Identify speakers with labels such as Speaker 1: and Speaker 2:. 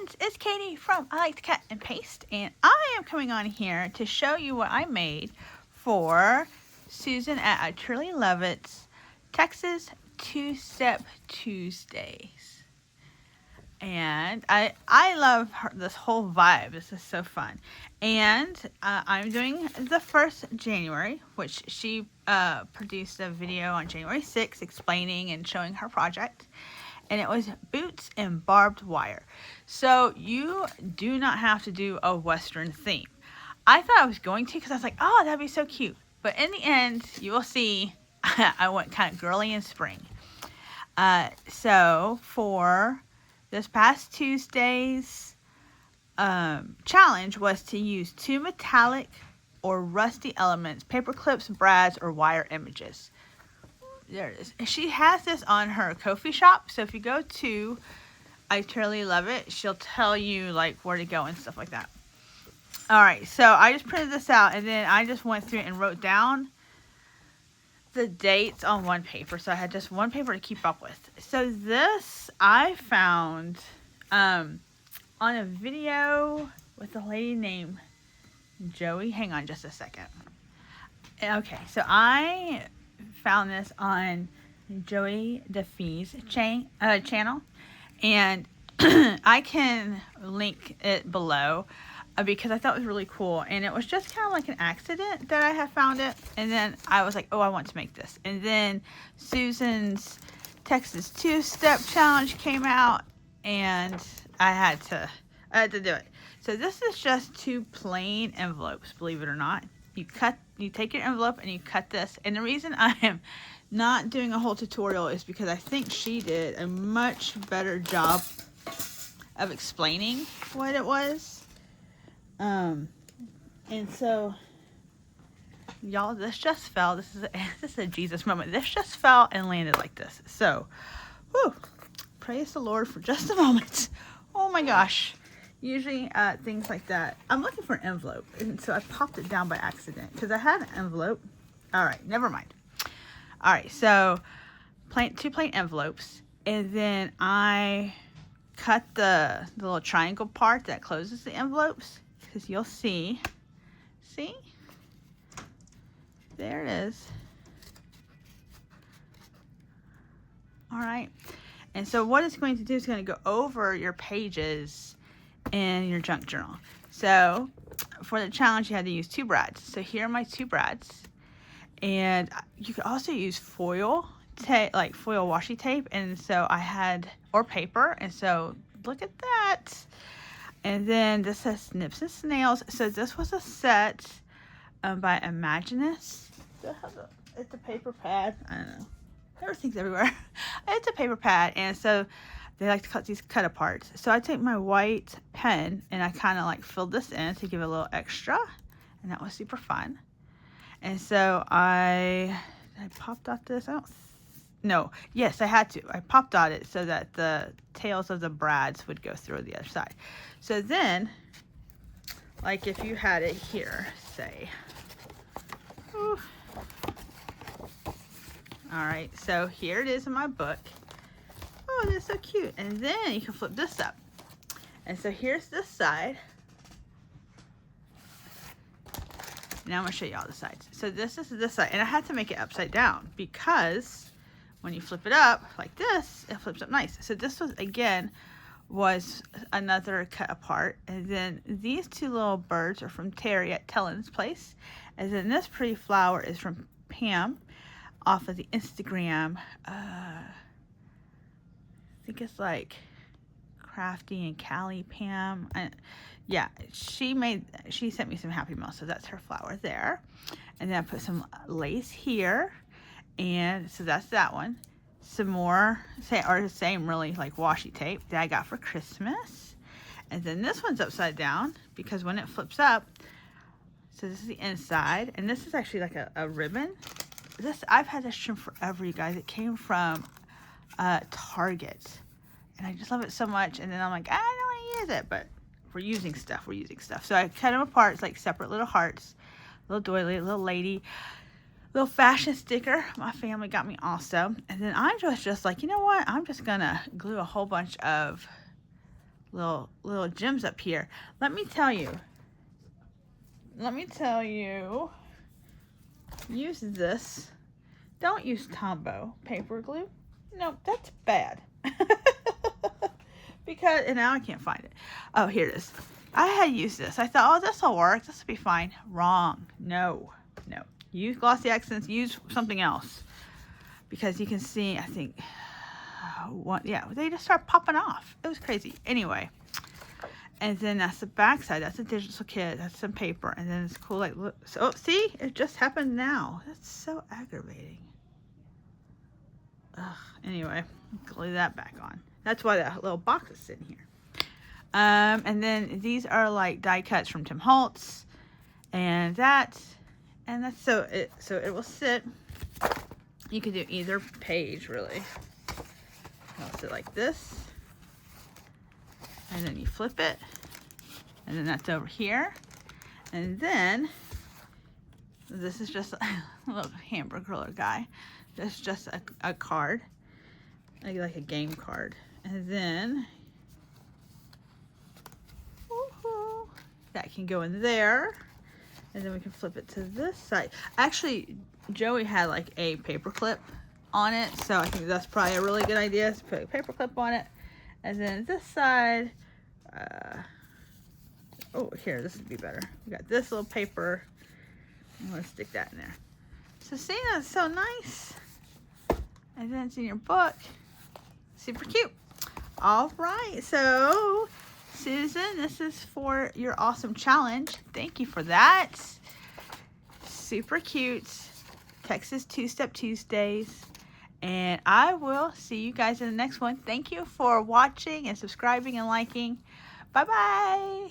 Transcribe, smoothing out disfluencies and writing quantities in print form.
Speaker 1: friends, it's Katie from I Like to Cut and Paste, and I am coming on here to show you what I made for Susan at I Truly Love It's Texas Two-Step Tuesdays. And I love this whole vibe. This is so fun. And I'm doing the first January, which she produced a video on January 6th explaining and showing her project. And it was boots and barbed wire. So you do not have to do a Western theme. I thought I was going to because I was like, oh, that'd be so cute. But in the end, you will see I went kind of girly in spring. So for this past Tuesday's challenge was to use 2 metallic or rusty elements, paper clips, brads, or wire images. There it is. She has this on her Ko-fi shop. So if you go to I Truly Love It, she'll tell you like where to go and stuff like that. All right. So I just printed this out and then I just went through and wrote down the dates on one paper. So I had just one paper to keep up with. So this I found on a video with a lady named Joey. Hang on just a second. Okay. So I found this on Joie de Fi's channel, and I can link it below because I thought it was really cool, and it was just kind of like an accident that I had found it, and then I was like, oh, I want to make this. And then Susan's Texas Two-Step Challenge came out, and I had to do it. So this is just 2 plain envelopes, believe it or not. You take your envelope and you cut this. And the reason I am not doing a whole tutorial is because I think she did a much better job of explaining what it was. And so, y'all, this just fell. This is a Jesus moment. This just fell and landed like this. So, whew, praise the Lord for just a moment. Oh my gosh. Usually things like that. I'm looking for an envelope, and so I popped it down by accident because I had an envelope. All right, never mind. All right, so 2 plain envelopes, and then I cut the little triangle part that closes the envelopes because you'll see. See? There it is. All right, and so what it's going to do is going to go over your pages in your junk journal. So for the challenge you had to use 2 brads. So here are my 2 brads, and you could also use foil tape, like foil washi tape, and so I had, or paper, and so look at that. And then this says Snips and Snails. So this was a set by Imaginus. It's a paper pad. I don't know, everything's everywhere. It's a paper pad, and so they like to cut these cut aparts. So I take my white pen and I kind of like filled this in to give it a little extra. And that was super fun. And so I popped out this. Yes, I had to. I popped out it so that the tails of the brads would go through the other side. So then, like if you had it here, say. Ooh. All right, so here it is in my book. Oh, that's so cute. And then you can flip this up. And so here's this side. Now I'm going to show you all the sides. So this is this side. And I had to make it upside down because when you flip it up like this, it flips up nice. So this was, again, was another cut apart. And then these 2 little birds are from Terry at Tellen's Place. And then this pretty flower is from Pam off of the Instagram. I think it's like Crafty and Callie Pam. Yeah, she sent me some Happy Mail, so that's her flower there. And then I put some lace here, and so that's that one. Some more, same really like washi tape that I got for Christmas. And then this one's upside down because when it flips up, so this is the inside, and this is actually like a ribbon. I've had this trim forever, you guys. It came from Target, and I just love it so much. And then I'm like, I don't want to use it, but we're using stuff. So I cut them apart. It's like separate little hearts, little doily, little lady, little fashion sticker my family got me also. And then I'm just like, you know what, I'm just gonna glue a whole bunch of little gems up here. Let me tell you. Use this. Don't use Tombow paper glue. No, that's bad. Because, and now I can't find it. Oh, here it is. I had used this. I thought, oh, this will work. This will be fine. Wrong. No. Use glossy accents. Use something else. Because you can see, I think, they just start popping off. It was crazy. Anyway. And then that's the back side. That's a digital kit. That's some paper. And then it's cool. Like, look. So, oh, see? It just happened now. That's so aggravating. Ugh. Anyway, glue that back on. That's why that little box is sitting here. And then these are like die cuts from Tim Holtz. And that's so it will sit. You can do either page, really. It'll sit like this. And then you flip it, and then that's over here. And then, this is just a little hamburger roller guy. That's just a card, like a game card. And then, that can go in there. And then we can flip it to this side. Actually, Joey had like a paper clip on it, so I think that's probably a really good idea to put a paper clip on it. And then this side, oh, here, this would be better. We got this little paper. I'm going to stick that in there. So see, that's so nice. And then it's in your book. Super cute. All right, so Susan, this is for your awesome challenge. Thank you for that. Super cute. Texas Two-Step Tuesdays. And I will see you guys in the next one. Thank you for watching and subscribing and liking. Bye-bye.